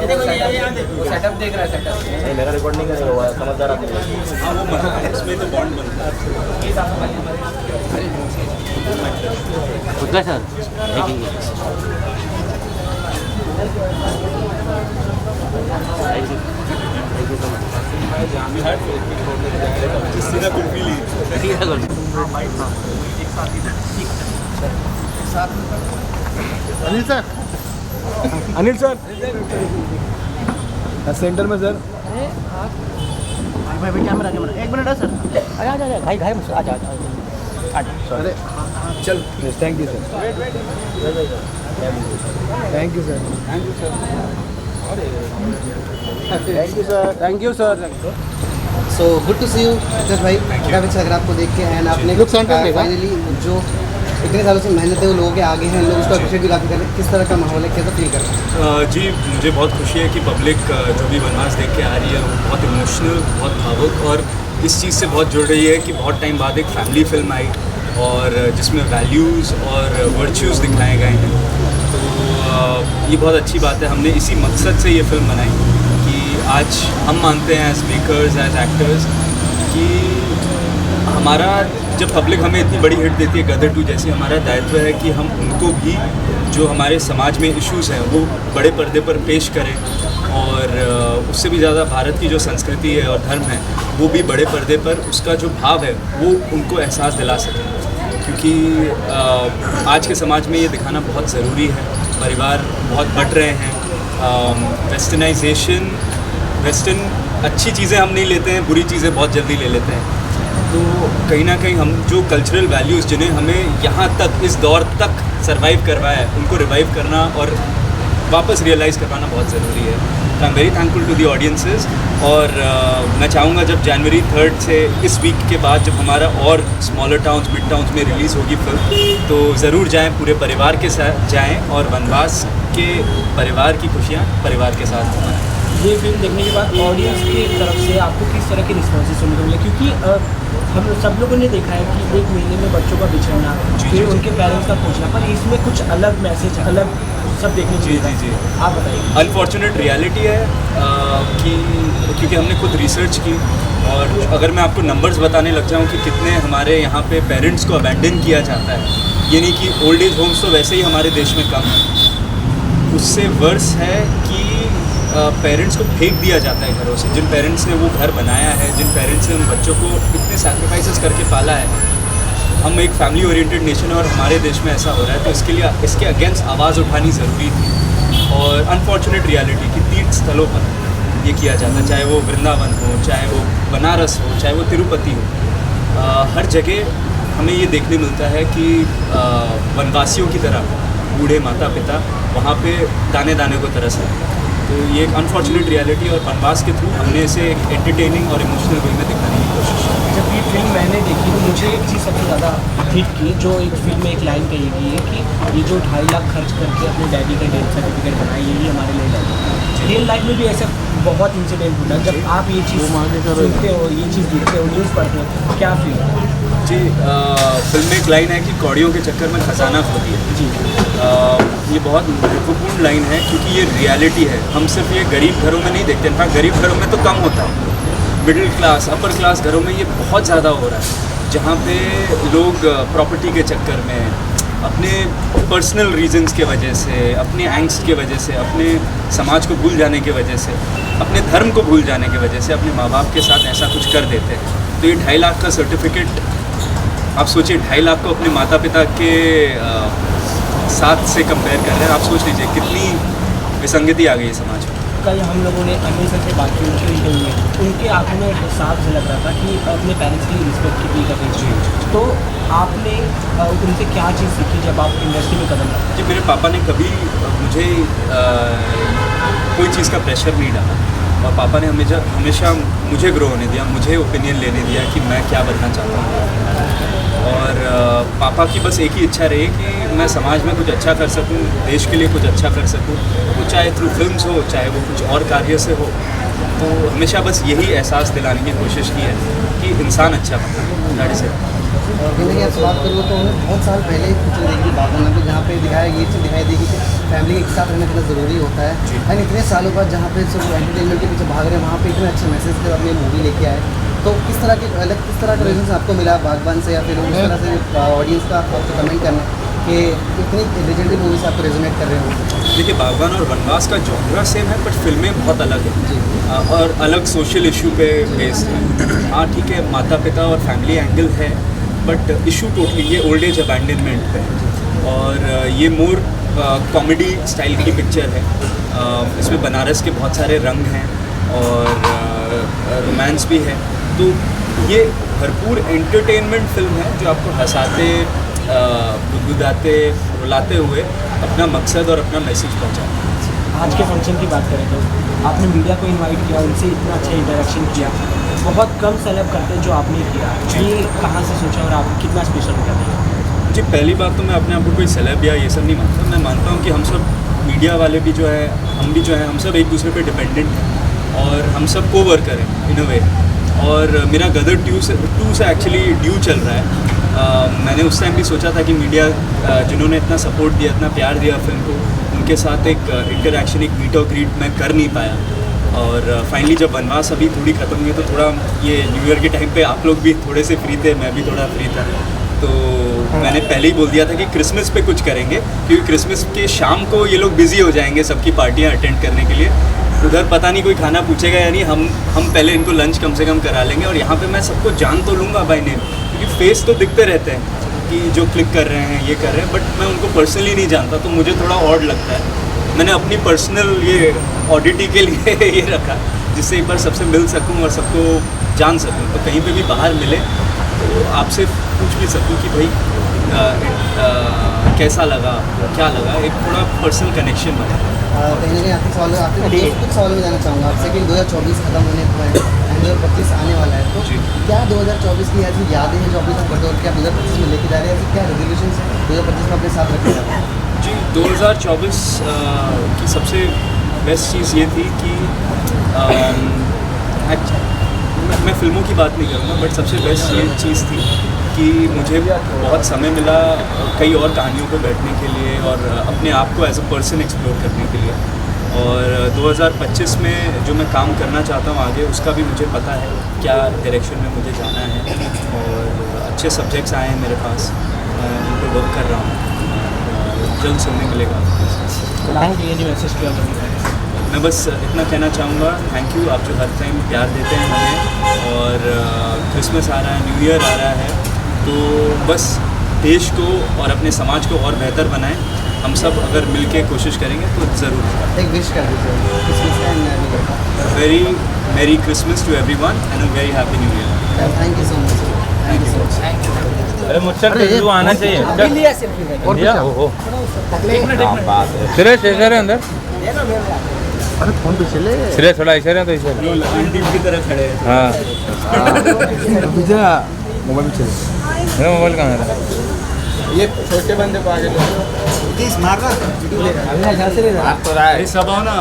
वो सेटअप देख रहा है सेटअप। नहीं मेरा रिकॉर्ड नहीं करेगा वो समझदार आदमी है। हाँ वो मना है, इसमें तो बॉन्ड बनता है। खुद का सर देखेंगे। सीधा कुल्फी ली। Anil sir, Anil sir center में सर। भाई कैमरा कैमरा 1 मिनट है सर। आ जा भाई भाई आ जा अरे चल thank you sir. Thank you sir. Thank you sir. Thank you sir. So good to see you जज भाई, काफ़ी अच्छा लग रहा है आपको देख के। एंड आपने फाइनली जो इतने सालों से मेहनत है वो लोगों के आगे हैं, लोग उसको अप्रिशिएट भी काफ़ी कर रहे हैं। किस तरह का माहौल है, कैसा फील कर रहे हैं? जी मुझे बहुत खुशी है कि पब्लिक जो भी वनवास देख के आ रही है वो बहुत इमोशनल, बहुत भावुक और इस चीज़ से बहुत जुड़ रही है कि बहुत टाइम बाद एक फैमिली फिल्म आई और जिसमें वैल्यूज़ और वर्च्यूज़ दिखाए गए हैं। तो ये बहुत अच्छी बात है। हमने इसी मकसद से ये फिल्म बनाई कि आज हम मानते हैं एज मेकर्स, एज एक्टर्स कि हमारा जब पब्लिक हमें इतनी बड़ी हिट देती है गदर 2 जैसी, हमारा दायित्व है कि हम उनको भी जो हमारे समाज में इश्यूज़ हैं वो बड़े पर्दे पर पेश करें और उससे भी ज़्यादा भारत की जो संस्कृति है और धर्म है वो भी बड़े पर्दे पर उसका जो भाव है वो उनको एहसास दिला सकें। क्योंकि आज के समाज में ये दिखाना बहुत ज़रूरी है। परिवार बहुत बट रहे हैं, वेस्टर्नाइजेशन, वेस्टर्न अच्छी चीज़ें हम नहीं लेते हैं, बुरी चीज़ें बहुत जल्दी ले लेते हैं। तो कहीं ना कहीं हम जो कल्चरल वैल्यूज़ जिन्हें हमें यहाँ तक इस दौर तक सरवाइव करवाया है उनको रिवाइव करना और वापस रियलाइज़ करवाना बहुत ज़रूरी है। तो I am very thankful to the audiences. और मैं चाहूँगा जब जनवरी 3 से इस वीक के बाद जब हमारा और स्मॉलर टाउन्स, मिड टाउन्स में रिलीज़ होगी फिल्म, तो ज़रूर जाएँ, पूरे परिवार के साथ जाएँ और वनवास के परिवार की खुशियाँ परिवार के साथ मनाएं। ये फिल्म देखने के बाद ऑडियंस की तरफ से आपको किस तरह के रिस्पॉन्सेस सुनने को मिले? क्योंकि हम सब लोगों ने देखा है कि 1 महीने में बच्चों का बिछड़ना, फिर उनके पेरेंट्स का पूछना, पर इसमें कुछ अलग मैसेज, अलग सब देखने को मिला। जी आप बताइए। अनफॉर्चुनेट रियलिटी है कि क्योंकि हमने खुद रिसर्च की और अगर मैं आपको नंबर्स बताने लग जाऊँ कि कितने हमारे यहाँ पे पेरेंट्स को अबैंडन किया जाता है, ये नहीं कि ओल्ड एज होम्स तो वैसे ही हमारे देश में कम है, उससे वर्स है कि पेरेंट्स को फेंक दिया जाता है घरों से। जिन पेरेंट्स ने वो घर बनाया है, जिन पेरेंट्स ने उन बच्चों को इतने सैक्रिफाइसेस करके पाला है। हम एक फैमिली ओरिएंटेड नेशन है और हमारे देश में ऐसा हो रहा है, तो इसके लिए इसके अगेंस्ट आवाज़ उठानी ज़रूरी थी। और अनफॉर्चुनेट रियलिटी कि तीर्थ स्थलों पर ये किया जाता है, चाहे वो वृंदावन हो, चाहे वो बनारस हो, चाहे वो तिरुपति हो, हर जगह हमें ये देखने मिलता है कि वनवासियों की तरह बूढ़े माता पिता वहाँ पे दाने दाने को तरस रहे हैं। तो ये एक अनफॉर्चुनेट रियलिटी और वनवास के थ्रू हमने इसे एक एंटरटेनिंग और इमोशनल वे में दिखाने की कोशिश की। जब ये फिल्म मैंने देखी तो मुझे एक चीज़ सबसे ज़्यादा हिट की, जो एक फिल्म में एक लाइन कही गई है कि ये जो 2.5 लाख खर्च करके अपने डैडी का डेथ सर्टिफिकेट बनाई, यही हमारे लिए रियल लाइफ में भी ऐसा बहुत इंसिडेंट होता है। जब आप ये चीज़ सुनते हो, ये चीज़ देखते हो, न्यूज़ पढ़ते हो, क्या फील है? जी फिल्म में एक लाइन है कि कौड़ियों के चक्कर में खजाना खो दिया। जी ये बहुत महत्वपूर्ण लाइन है क्योंकि ये रियलिटी है। हम सिर्फ ये गरीब घरों में नहीं देखते, इनफैक्ट गरीब घरों में तो कम होता है, मिडिल क्लास, अपर क्लास घरों में ये बहुत ज़्यादा हो रहा है, जहाँ पे लोग प्रॉपर्टी के चक्कर में, अपने पर्सनल रीजंस के वजह से, अपने एंग्स्ट के वजह से, अपने समाज को भूल जाने की वजह से, अपने धर्म को भूल जाने की वजह से अपने माँ बाप के साथ ऐसा कुछ कर देते हैं। तो ये 2.5 लाख का सर्टिफिकेट, आप सोचिए 2.5 लाख को अपने माता पिता के साथ से कंपेयर कर रहे हैं। आप सोच लीजिए कितनी विसंगति आ गई है समाज में। कल हम लोगों ने अनिल सर से बात की, उनके इंटरव्यू में उनके आंखों में साफ से लग रहा था कि अपने पेरेंट्स की रिस्पेक्ट की करनी चाहिए। तो आपने उनसे क्या चीज़ सीखी जब आप इंडस्ट्री में कदम रखते? जी मेरे पापा ने कभी मुझे कोई चीज़ का प्रेशर नहीं डाला और पापा ने हमेशा मुझे ग्रो होने दिया, मुझे ओपिनियन लेने दिया कि मैं क्या बनना चाहता हूँ। और पापा की बस एक ही इच्छा रही कि मैं समाज में कुछ अच्छा कर सकूं, देश के लिए कुछ अच्छा कर सकूं, वो चाहे थ्रू फिल्म्स हो, चाहे वो कुछ और कार्य से हो। तो हमेशा बस यही एहसास दिलाने की कोशिश की है कि इंसान अच्छा बनना है। और कहीं ना कहीं आपसे बात करूँ तो उन्होंने बहुत साल पहले एक पिक्चर देखी थी बागवान पे, जहाँ पे दिखाया ये चीज़ दिखाई देगी कि फैमिली एक साथ रहना कितना ज़रूरी होता है। एंड इतने सालों बाद जहाँ पे सब एंटरटेनमेंट के पीछे भाग रहे हैं, वहाँ पे इतने अच्छे मैसेज के अपनी मूवी लेके आए। तो किस तरह के किस तरह का रिजल्ट आपको मिला बागबान से, या फिर उस तरह से ऑडियंस का आपको कमेंट करना कि इतनी लेजेंडरी मूवी से आपको रेजोनेट कर रहे हो? देखिए, बागवान और वनवास का जॉनरा सेम है, बट फिल्में बहुत अलग है और अलग सोशल इशू पे बेस्ड है। हाँ ठीक है, माता पिता और फैमिली एंगल है, बट इशू टोटली ये ओल्ड एज अबैंडनमेंट पे है। और ये मोर कॉमेडी स्टाइल की पिक्चर है। इसमें बनारस के बहुत सारे रंग हैं और रोमांस भी है, तो ये भरपूर एंटरटेनमेंट फिल्म है जो आपको हंसाते, गुदगुदाते, रुलाते हुए अपना मकसद और अपना मैसेज पहुंचाते हैं। आज के फंक्शन की बात करें तो आपने मीडिया को इनवाइट किया, उनसे इतना अच्छा इंटरेक्शन किया, बहुत कम सेलेब करते हैं जो आपने किया, ये कहाँ से सोचा और आप कितना स्पेशल कर रहे हैं? जी, पहली बात तो मैं अपने आप को कोई सेलेब या ये सब नहीं मानता। मैं मानता हूँ कि हम सब मीडिया वाले भी जो है, हम भी जो है, हम सब एक दूसरे पे डिपेंडेंट हैं और हम सब को वर्कर हैं इन अ वे। और मेरा गदर 2 से एक्चुअली ड्यू चल रहा है। मैंने उस टाइम भी सोचा था कि मीडिया जिन्होंने इतना सपोर्ट दिया, इतना प्यार दिया फिल्म को, उनके साथ एक इंटरेक्शन, एक मीट और ग्रीट मैं कर नहीं पाया। और फाइनली जब वनवास अभी थोड़ी ख़त्म हुई तो थोड़ा ये न्यू ईयर के टाइम पे आप लोग भी थोड़े से फ्री थे, मैं भी थोड़ा फ्री था, तो मैंने पहले ही बोल दिया था कि क्रिसमस पे कुछ करेंगे, क्योंकि क्रिसमस के शाम को ये लोग बिज़ी हो जाएंगे सबकी पार्टियाँ अटेंड करने के लिए। उधर पता नहीं कोई खाना पूछेगा या नहीं, हम पहले इनको लंच कम से कम करा लेंगे। और यहाँ पे मैं सबको जान तो लूँगा बाय नेम, क्योंकि फेस तो दिखते रहते हैं कि जो क्लिक कर रहे हैं, ये कर रहे हैं, बट मैं उनको पर्सनली नहीं जानता, तो मुझे थोड़ा ऑड लगता है। मैंने अपनी पर्सनल ये ऑडिटी के लिए ये रखा, जिससे एक बार सबसे मिल सकूँ और सबको जान सकूँ, तो कहीं पे भी बाहर मिले तो आपसे पूछ भी सकूँ कि भाई कैसा लगा, क्या लगा, एक थोड़ा पर्सनल कनेक्शन बना। कहीं ना कहीं आखिरी सवाल कुछ सवाल में जाना चाहूँगा आपसे कि 2024 खत्म होने को है, 2025 आने वाला है, तो क्या 2024 की ऐसी यादें हैं जो अभी तक बटोर के आप 2025 में लेके जा रहे हैं, ऐसी क्या रेजोल्यूशन है 2025 में अपने साथ रखे जा रहे हैं? जी, 2024 की सबसे बेस्ट चीज़ ये थी कि मैं फिल्मों की बात नहीं करूँगा, बट सबसे बेस्ट ये चीज़ थी कि मुझे बहुत समय मिला कई और कहानियों पे बैठने के लिए और अपने आप को एज अ पर्सन एक्सप्लोर करने के लिए। और 2025 में जो मैं काम करना चाहता हूँ आगे, उसका भी मुझे पता है क्या डायरेक्शन में मुझे जाना है, और अच्छे सब्जेक्ट्स आए हैं मेरे पास, मैं उन पर वर्क कर रहा हूँ, जल्द सुनने मिलेगा। मैं बस इतना कहना चाहूँगा, थैंक यू, आप जो हर टाइम प्यार देते हैं हमें, और क्रिसमस आ रहा है, न्यू ईयर आ रहा है, तो बस देश को और अपने समाज को और बेहतर बनाएं। हम सब अगर मिलके कोशिश करेंगे तो ज़रूर। एक विश कर दीजिए। Very merry Christmas to everyone and a very happy new year. Thank you so much. Thank you so much. अरे मुझसे रिव्यू आना चाहिए और दिया हो बात है सुरेश ऐसे रहे अंदर अरे फोन पे चले सुरेश थोड़ा ऐसे रहे तो ऐसे टीम की तरह खड़े हैं। हाँ मोबाइल में चले मेरा मोबाइल कहाँ है? ये छोटे बंदे को आगे लो। मारना सब आओ ना।